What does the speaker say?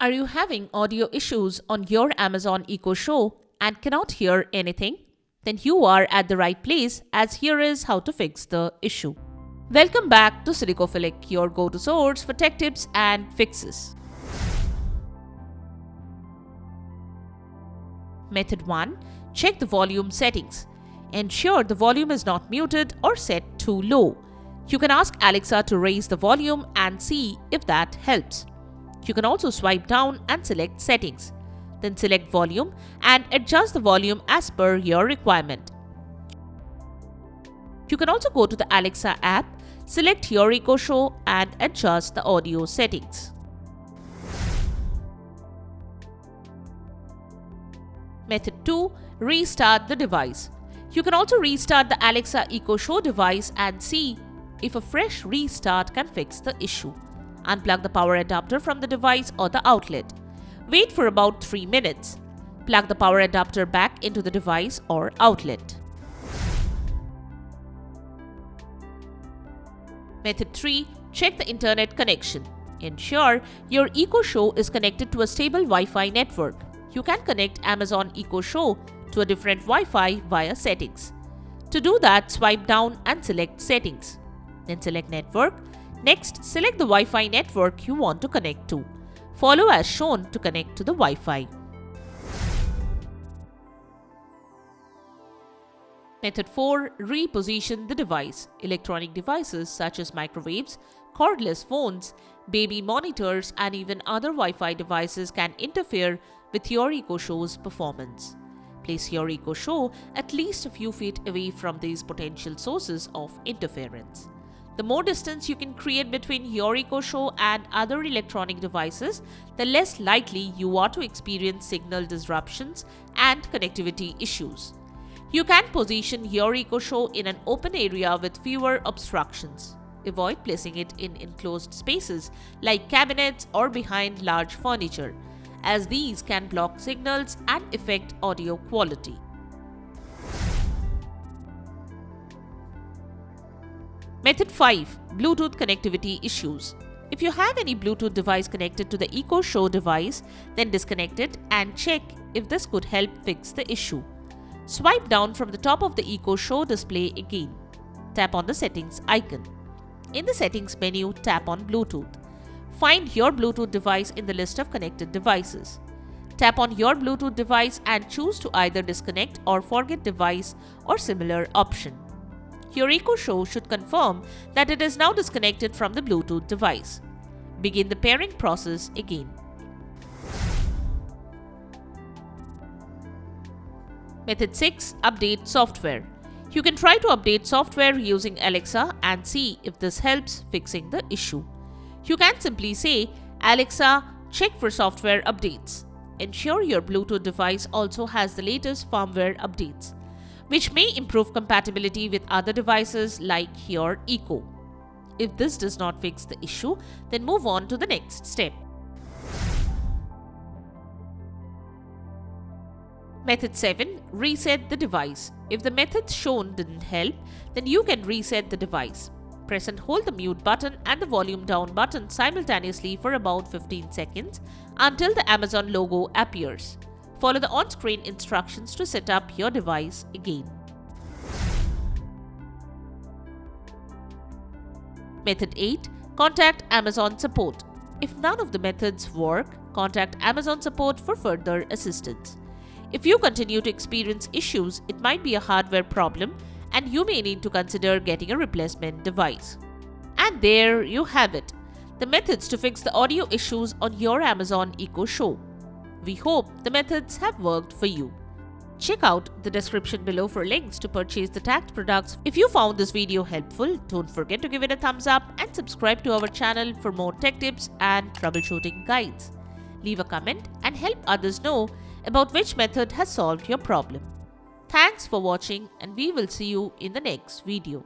Are you having audio issues on your Amazon Echo Show and cannot hear anything? Then you are at the right place, as here is how to fix the issue. Welcome back to Silicophilic, your go-to source for tech tips and fixes. Method 1. Check the volume settings. Ensure the volume is not muted or set too low. You can ask Alexa to raise the volume and see if that helps. You can also swipe down and select Settings. Then select Volume and adjust the volume as per your requirement. You can also go to the Alexa app, select your Echo Show and adjust the audio settings. Method 2. Restart the device. You can also restart the Alexa Echo Show device and see if a fresh restart can fix the issue. Unplug the power adapter from the device or the outlet. Wait for about 3 minutes. Plug the power adapter back into the device or outlet. Method 3. Check the internet connection. Ensure your Echo Show is connected to a stable Wi-Fi network. You can connect Amazon Echo Show to a different Wi-Fi via Settings. To do that, swipe down and select Settings. Then select Network. Next, select the Wi-Fi network you want to connect to. Follow as shown to connect to the Wi-Fi. Method 4. Reposition the device. Electronic devices such as microwaves, cordless phones, baby monitors, and even other Wi-Fi devices can interfere with your Echo Show's performance. Place your Echo Show at least a few feet away from these potential sources of interference. The more distance you can create between your Echo Show and other electronic devices, the less likely you are to experience signal disruptions and connectivity issues. You can position your Echo Show in an open area with fewer obstructions. Avoid placing it in enclosed spaces like cabinets or behind large furniture, as these can block signals and affect audio quality. Method 5. Bluetooth connectivity issues. If you have any Bluetooth device connected to the Echo Show device, then disconnect it and check if this could help fix the issue. Swipe down from the top of the Echo Show display again. Tap on the Settings icon. In the Settings menu, tap on Bluetooth. Find your Bluetooth device in the list of connected devices. Tap on your Bluetooth device and choose to either disconnect or forget device or similar option. Your Echo Show should confirm that it is now disconnected from the Bluetooth device. Begin the pairing process again. Method 6. Update software. You can try to update software using Alexa and see if this helps fixing the issue. You can simply say, Alexa, check for software updates. Ensure your Bluetooth device also has the latest firmware updates, which may improve compatibility with other devices like your Echo. If this does not fix the issue, then move on to the next step. Method 7. Reset the device. If the methods shown didn't help, then you can reset the device. Press and hold the mute button and the volume down button simultaneously for about 15 seconds until the Amazon logo appears. Follow the on-screen instructions to set up your device again. Method 8. Contact Amazon support. If none of the methods work, contact Amazon support for further assistance. If you continue to experience issues, it might be a hardware problem and you may need to consider getting a replacement device. And there you have it, the methods to fix the audio issues on your Amazon Echo Show. We hope the methods have worked for you. Check out the description below for links to purchase the tagged products. If you found this video helpful, don't forget to give it a thumbs up and subscribe to our channel for more tech tips and troubleshooting guides. Leave a comment and help others know about which method has solved your problem. Thanks for watching and we will see you in the next video.